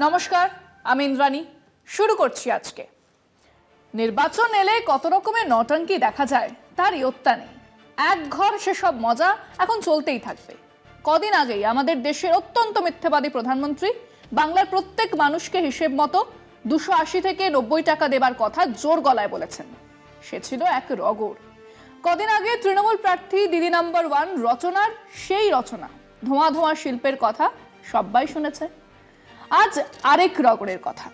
নমস্কার, আমি ইন্দ্রাণী। শুরু করছি আজকে। নির্বাচন এলে কত রকমের নটাঙ্কি দেখা যায় তার ইয়ত্তা নেই। এক ঘর সেসব মজা এখন চলতেই থাকবে। কদিন আগেই আমাদের দেশের অত্যন্ত মিথ্যাবাদী প্রধানমন্ত্রী বাংলার প্রত্যেক মানুষকে হিসেব মতো 280 থেকে 90 টাকা দেবার কথা জোর গলায় বলেছেন। সে ছিল এক রগর। কদিন আগে তৃণমূল প্রার্থী দিদি নাম্বার 1 রচনার সেই রচনা ধোঁয়া ধোঁয়া শিল্পের কথা সবাই শুনেছে। আজ আরেক রগরের কথা।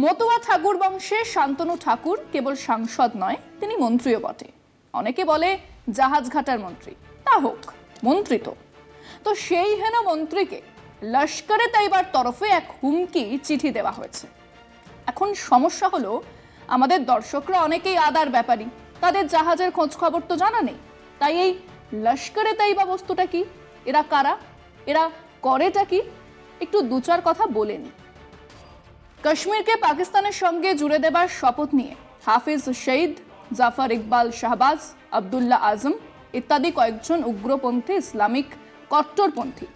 মতুয়া ঠাকুর বংশে শান্তনু ঠাকুর কেবল সাংসদ নয়, তিনি মন্ত্রীও বটে। অনেকে বলে জাহাজ ঘাটার মন্ত্রী, তা হোক, মন্ত্রী তো সেই হেন মন্ত্রীকে লস্করে তাইবার তরফে এক হুমকি চিঠি দেওয়া হয়েছে। এখন সমস্যা হলো, আমাদের দর্শকরা অনেকেই আদার ব্যাপারী, তাদের জাহাজের খোঁজ খবর তো জানা নেই। তাই এই লস্করে তাইবা বস্তুটা কি, এরা কারা, এরা করেটা কি, একটু দু চার কথা বলে নি। কাশ্মীরকে পাকিস্তানের সঙ্গে জুড়ে দেবার শপথ নিয়ে হাফিজ শহীদ, জাফর ইকবাল শাহবাজ, আবদুল্লাহ আজম ইত্যাদি কয়েকজন উগ্রপন্থী ইসলামিক কট্টরপন্থী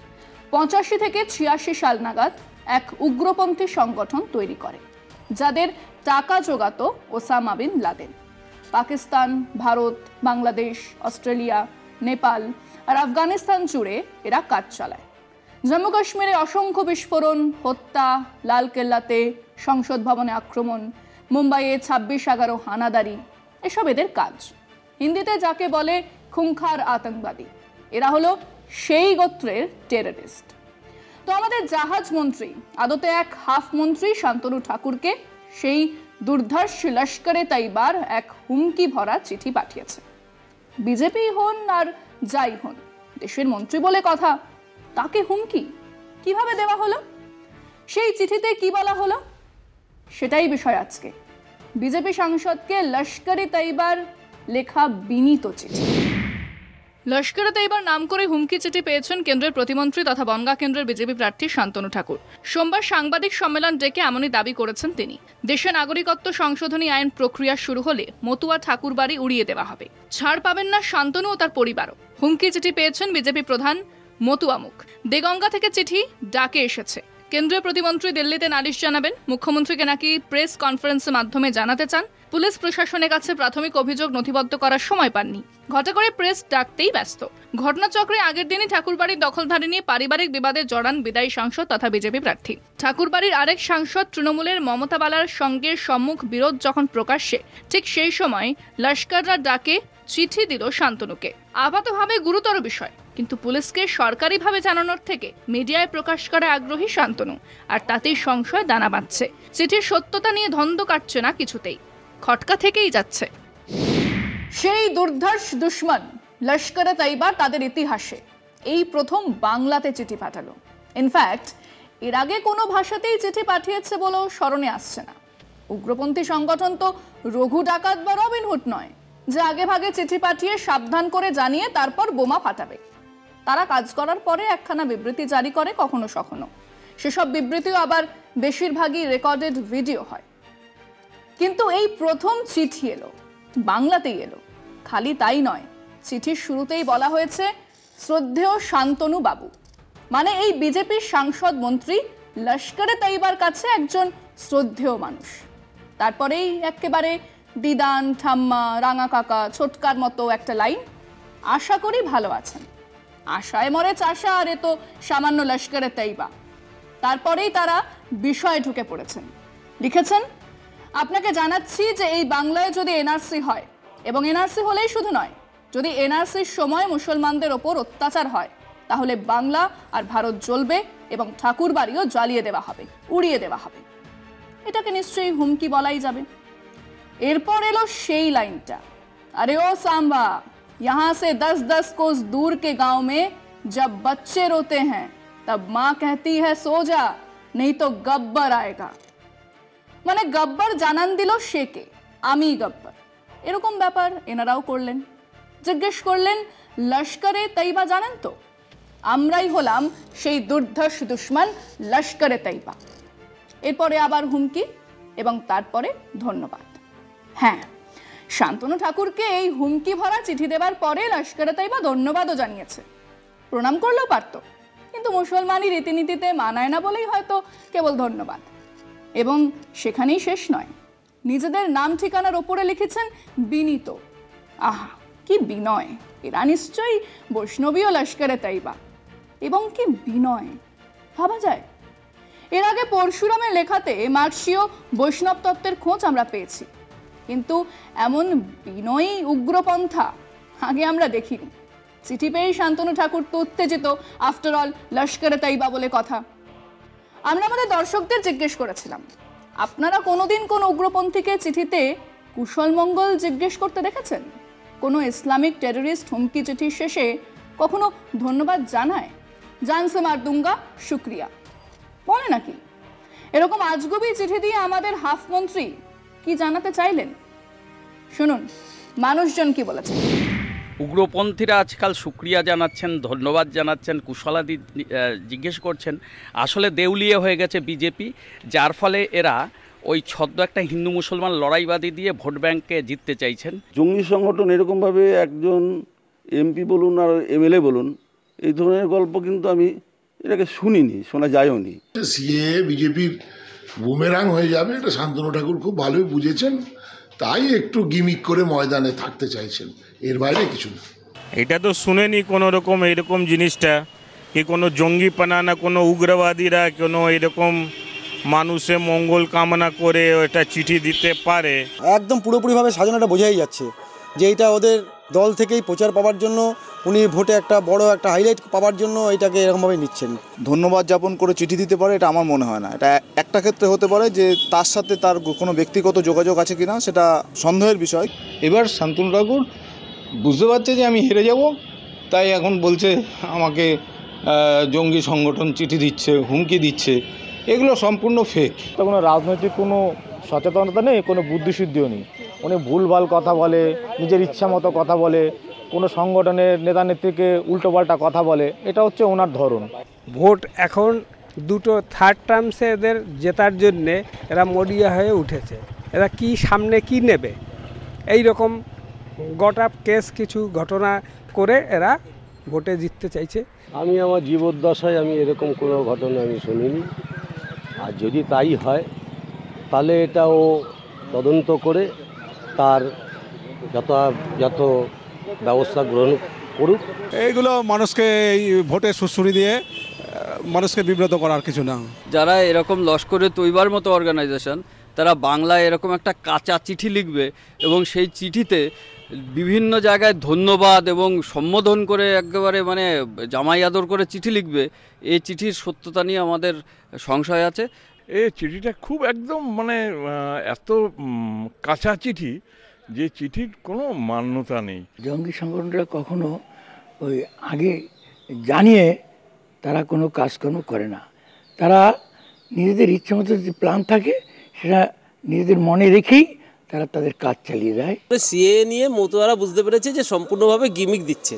85 থেকে 86 সাল নাগাদ এক উগ্রপন্থী সংগঠন তৈরি করে, যাদের টাকা জোগাতো Osama bin Laden. Pakistan, Bharat, Bangladesh, Australia, Nepal আর আফগানিস্তান জুড়ে এরা কাজ চালায়। জম্মু কাশ্মীরে অসংখ্য বিস্ফোরণ, হত্যা, লালকেল্লাতে সংসদ ভবনে আক্রমণ, মুম্বাইয়ে 26/11 হানাদারি, এসব এদের কাজ। হিন্দিতে যাকে বলে খুংখার আতঙ্কবাদী, এরা হলো সেই গোত্রের টেররিস্ট। তো আমাদের জাহাজ মন্ত্রী, আদতে এক হাফ মন্ত্রী শান্তনু ঠাকুরকে সেই দুর্ধর্ষ লস্করে তাইবার এক হুমকি ভরা চিঠি পাঠিয়েছে। বিজেপি হন আর যাই হন, দেশের মন্ত্রী বলে কথা, তাকে হুমকি কিভাবে দেওয়া হলো, সেই চিঠিতে কি বলা হলো, সেটাই বিষয় আজকে। বিজেপি সাংসদকে লস্করে তাইবার লেখা বিনীত চিঠি। লস্করে তাইবার নাম করে হুমকি চিঠি পেয়েছেন কেন্দ্রের প্রতিমন্ত্রী তথা বনগাঁ কেন্দ্রের বিজেপি প্রার্থী শান্তনু ঠাকুর। সোমবার সাংবাদিক সম্মেলন ডেকে এমনই দাবি করেছেন তিনি। দেশে নাগরিকত্ব সংশোধনী আইন প্রক্রিয়া শুরু হলে মতুয়া ঠাকুর বাড়ি উড়িয়ে দেওয়া হবে, ছাড় পাবেন না শান্তনু ও তার পরিবারও। হুমকি চিঠি পেয়েছেন বিজেপি প্রধান মতুয়ামুখ। দেগঙ্গা থেকে চিঠি ডাকে এসেছে। কেন্দ্রীয় প্রতিমন্ত্রী দিল্লিতে নালিশ জানাবেন, মুখ্যমন্ত্রীকে নাকি প্রেস কনফারেন্সের মাধ্যমে জানাতে চান। পুলিশ প্রশাসনের কাছে প্রাথমিক অভিযোগ নথিবদ্ধ করার সময় পাননি, ঘটা করে প্রেস ডাকতেই ব্যস্ত। ঘটনাচক্রে আগের দিনই ঠাকুরবাড়ির দখলদারি নিয়ে পারিবারিক বিবাদে জড়ান বিদায়ী সাংসদ তথা বিজেপি প্রার্থী। ঠাকুরবাড়ির আরেক সাংসদ তৃণমূলের মমতা বালার সঙ্গে সম্মুখ বিরোধ যখন প্রকাশ্যে, ঠিক সেই সময় লস্কররা ডাকে চিঠি দিল শান্তনুকে। আপাতভাবে গুরুতর বিষয়, কিন্তু পুলিশকে সরকারিভাবে জানানোর থেকে মিডিয়ায় প্রকাশ করা আগ্রহী শান্তনু, আর তাতেই সংশয় দানা বাঁধছে। চিঠির সত্যতা নিয়ে ধন্দ কাটছে না কিছুতেই, খটকা থেকেই যাচ্ছে। সেই দুর্ধর্ষ দুশ্মন লস্করে তাইবা তাদের ইতিহাসে এই প্রথম বাংলাতে চিঠি পাঠালো। ইনফ্যাক্ট এর আগে কোনো ভাষাতেই চিঠি পাঠিয়েছে বলেও স্মরণে আসছে না। উগ্রপন্থী সংগঠন তো রঘু ডাকাত বা রবিনহুড নয়, যে আগে ভাগে চিঠি পাঠিয়ে সাবধান করে জানিয়ে তারপর বোমা ফাটাবে। তারা কাজ করার পরে একখানা বিবৃতি জারি করে কখনো সখনো, সেসব বিবৃতিও আবার বেশিরভাগই রেকর্ডেড ভিডিও হয়। কিন্তু এই প্রথম চিঠি এলো, বাংলাতেই এলো। খালি তাই নয়, চিঠির শুরুতেই বলা হয়েছে শ্রদ্ধেয় শান্তনু বাবু, মানে এই বিজেপির সাংসদ মন্ত্রী লস্করে তাইবার কাছে একজন শ্রদ্ধেয় মানুষ। তারপরেই একেবারে দিদান, ঠাম্মা, রাঙা কাকা, ছোটকার মতো একটা লাইন, আশা করি ভালো আছেন। আশায় মরে চাষা, আর এ তো সামান্য লস্করে তাইবা। তারপরেই তারা বিষয়ে ঢুকে পড়েছেন। লিখেছেন, আপনাকে জানাচ্ছি যে এই বাংলায় যদি এনআরসি হয়, এবং এনআরসি হলেই শুধু নয়, যদি এনআরসির সময় মুসলমানদের ওপর অত্যাচার হয়, তাহলে বাংলা আর ভারত জ্বলবে এবং ঠাকুর বাড়িও জ্বালিয়ে দেওয়া হবে, উড়িয়ে দেওয়া হবে। এটাকে নিশ্চয়ই হুমকি বলাই যাবে। এরপর এলো সেই লাইনটা, अरे ओ सांबा, यहाँ से 10-10 कोस दूर के गांव में जब बच्चे रोते हैं तब माँ कहती है सो जा, नहीं तो गब्बर आएगा। মানে গব্বর জানান দিল সে কে, আমি গব্বর। এরকম ব্যাপার এনারাও করলেন। জিজ্ঞেস করলেন, লস্করে তাইবা জানেন তো? আমরাই হলাম সেই দুর্ধর্ষ দুশ্মন লস্করে তাইবা। এরপরে আবার হুমকি এবং তারপরে ধন্যবাদ। হ্যাঁ, শান্তনু ঠাকুরকে এই হুমকি ভরা চিঠি দেবার পরে লস্করে তাইবা ধন্যবাদও জানিয়েছে, প্রণাম করলেও পারত, কিন্তু মুসলমানি রীতিনীতিতে মানায় না বলেই হয়তো কেবল ধন্যবাদ। এবং সেখানেই শেষ নয়, নিজেদের নাম ঠিকানার ওপরে লিখেছেন বিনীত। আহা, কি বিনয়! এরা নিশ্চয়ই বৈষ্ণবীয় লস্করে তৈবা। এবং কি বিনয়, ভাবা যায়। এর আগে পরশুরামের লেখাতে মার্ক্সীয় বৈষ্ণব তত্ত্বের খোঁজ আমরা পেয়েছি, কিন্তু এমন বিনয়ী উগ্রপন্থা আগে আমরা দেখিনি। চিঠি পেয়েই শান্তনু ঠাকুর তো উত্তেজিত, আফটার অল লস্করে তৈবা বলে কথা। আমরা আমাদের দর্শকদের জিজ্ঞেস করেছিলাম, আপনারা কোনোদিন কোনো উগ্রপন্থীকে চিঠিতে কুশলমঙ্গল জিজ্ঞেস করতে দেখেছেন? কোনো ইসলামিক টেররিস্ট হুমকি চিঠির শেষে কখনো ধন্যবাদ জানায়, জান সে মার দুঙ্গা, শুক্রিয়া বলে নাকি? এরকম আজগুবি চিঠি দিয়ে আমাদের হাফ মন্ত্রী কি জানাতে চাইলেন? শুনুন মানুষজন কি বলেছেন। উগ্রপন্থীরা আজকাল শুক্রিয়া জানাচ্ছেন, ধন্যবাদ জানাচ্ছেন, কুশলাদি জিজ্ঞেস করছেন। আসলে দেউলিয়া হয়ে গেছে বিজেপি, যার ফলে এরা ওই ছদ্ম একটা হিন্দু মুসলমান লড়াইবাদী দিয়ে ভোট ব্যাংকে জিততে চাইছেন। জঙ্গি সংগঠন এরকমভাবে একজন এমপি বলুন আর এমএলএ বলুন, এই ধরনের গল্প কিন্তু আমি এটাকে শুনিনি, শোনা যায়ও নি। সিএ বিজেপির বুমেরাং হয়ে যাবে এটা শান্তনু ঠাকুর খুব ভালোই বুঝেছেন, তাই একটু গিমিক করে ময়দানে থাকতে চাইছেন, এর বাইরে কিছু না। এটা তো শুনেনি কোনো রকম এইরকম জিনিসটা, কি কোনো জঙ্গিপানা না কোনো উগ্রবাদীরা কোনো এরকম মানুষের মঙ্গল কামনা করে এটা চিঠি দিতে পারে। একদম পুরোপুরিভাবে সাজানোটা বোঝাই যাচ্ছে যে এটা ওদের দল থেকেই প্রচার পাওয়ার জন্য, উনি ভোটে একটা বড় একটা হাইলাইট পাওয়ার জন্য এটাকে এরকমভাবে নিচ্ছেন। ধন্যবাদ জ্ঞাপন করে চিঠি দিতে পারে, এটা আমার মনে হয় না। এটা একটা ক্ষেত্রে হতে পারে যে তার সাথে তার কোনো ব্যক্তিগত যোগাযোগ আছে কিনা, সেটা সন্দেহের বিষয়। এবার শান্তনু ঠাকুর বুঝতে পারছে যে আমি হেরে যাব, তাই এখন বলছে আমাকে জঙ্গি সংগঠন চিঠি দিচ্ছে, হুমকি দিচ্ছে। এগুলো সম্পূর্ণ ফেক। কোনো রাজনৈতিক কোনো সচেতনতা নেই, কোনো বুদ্ধিশুদ্ধিও নেই। উনি ভুলভাল কথা বলে, নিজের ইচ্ছা মতো কথা বলে, কোনো সংগঠনের নেতা নেত্রীকে উল্টোপাল্টা কথা বলে, এটা হচ্ছে ওনার ধরন। ভোট এখন দুটো থার্ড টার্মসে এদের জেতার জন্যে এরা মরিয়া হয়ে উঠেছে। এরা কি সামনে কি নেবে এই রকম গোটা কেস কিছু ঘটনা করে এরা ভোটে জিততে চাইছে। আমি আমার জীবদ্দশায় আমি এরকম কোনো ঘটনা আমি শুনিনি, আর যদি তাই হয় তাহলে এটা ও তদন্ত করে তার যত ব্যবস্থা গ্রহণ করুক। এইগুলো মানুষকে এই ভোটে সুড়সুড়ি দিয়ে মানুষকে বিব্রত করার কিছু না। যারা এরকম লস্করে তৈবার মতো অর্গানাইজেশন, তারা বাংলায় এরকম একটা কাঁচা চিঠি লিখবে এবং সেই চিঠিতে বিভিন্ন জায়গায় ধন্যবাদ এবং সম্বোধন করে একেবারে মানে জামাই আদর করে চিঠি লিখবে, এই চিঠির সত্যতা নিয়ে আমাদের সংশয় আছে। এই চিঠিটা খুব একদম মানে এত কাঁচা চিঠি যে চিঠির কোনো মান্যতা নেই। জঙ্গি সংগঠনটা কখনো ওই আগে জানিয়ে তারা কোনো কাজকর্ম করে না। তারা নিজেদের ইচ্ছে মতো যে প্ল্যান থাকে সেটা নিজেদের মনে রেখেই তারা তাদের কাজ চালিয়ে যায়। সিএ নিয়ে মতুয়ারা বুঝতে পেরেছে যে সম্পূর্ণভাবে গিমিক দিচ্ছে।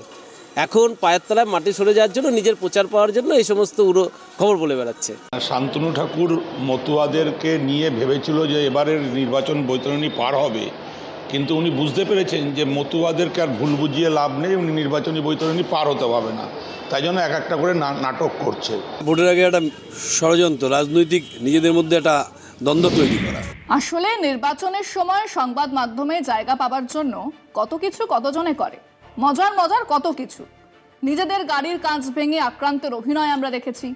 এখন পায়ের তলায় মাটি সরে যাওয়ার জন্য, নিজের প্রচার পাওয়ার জন্য এই সমস্ত উড়ো খবর বলে বেড়াচ্ছে। শান্তনু ঠাকুর মতুয়াদেরকে নিয়ে ভেবেছিল যে এবারের নির্বাচন বৈতরণী পার হবে, কিন্তু উনি বুঝতে পেরেছেন যে মতুয়াদেরকে আর ভুল বুঝিয়ে লাভ নেই, উনি নির্বাচনী বৈতরণী পার হতে পারবে না, তাই জন্য এক একটা করে নাটক করছে। ভোটের আগে একটা ষড়যন্ত্র, রাজনৈতিক নিজেদের মধ্যে একটা দ্বন্দ্ব তৈরি করা। আসলে নির্বাচনের সময় সংবাদ মাধ্যমে জায়গা পাবার জন্য কত কিছু কতজনে করে, মজার কত কিছু। নিজেদের গাড়ির কাঁচ ভেঙে আক্রান্তের অভিনয় আমরা দেখেছি,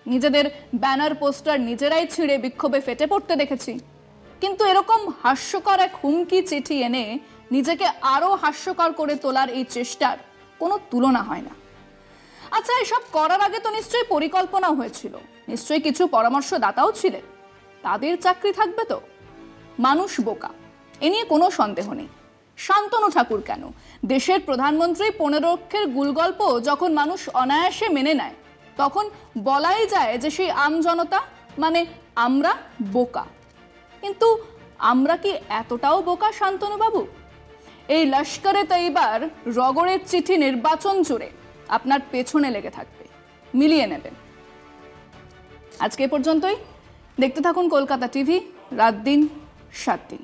নিজেদের ব্যানার পোস্টার নিজেরাই ছিঁড়ে বিক্ষোভে ফেটে পড়তে দেখেছি। কিন্তু এরকম হাস্যকর এক হুমকি চিঠি এনে নিজেকে আরো হাস্যকর করে তোলার এই চেষ্টার কোনো তুলনা হয় না। আচ্ছা, এসব করার আগে তো নিশ্চয়ই পরিকল্পনা হয়েছিল, নিশ্চয়ই কিছু পরামর্শদাতাও ছিলেন। তাদের চাকরি থাকবে তো? মানুষ বোকা, এ নিয়ে কোনো সন্দেহ নেই। শান্তনু ঠাকুর কেন, দেশের প্রধানমন্ত্রী 15 অক্ষরের গুলগল্প যখন মানুষ অনায়াসে মেনে নেয়, তখন বলাই যায় যে সেই আম জনতা মানে আমরা বোকা। কিন্তু আমরা কি এতটাও বোকা শান্তনু বাবু? এই লস্করে তৈবার রগড়ের চিঠি নির্বাচন জুড়ে আপনার পেছনে লেগে থাকবে, মিলিয়ে নেবেন। আজকে পর্যন্তই। দেখতে থাকুন কলকাতা টিভি, রাত দিন 7 দিন।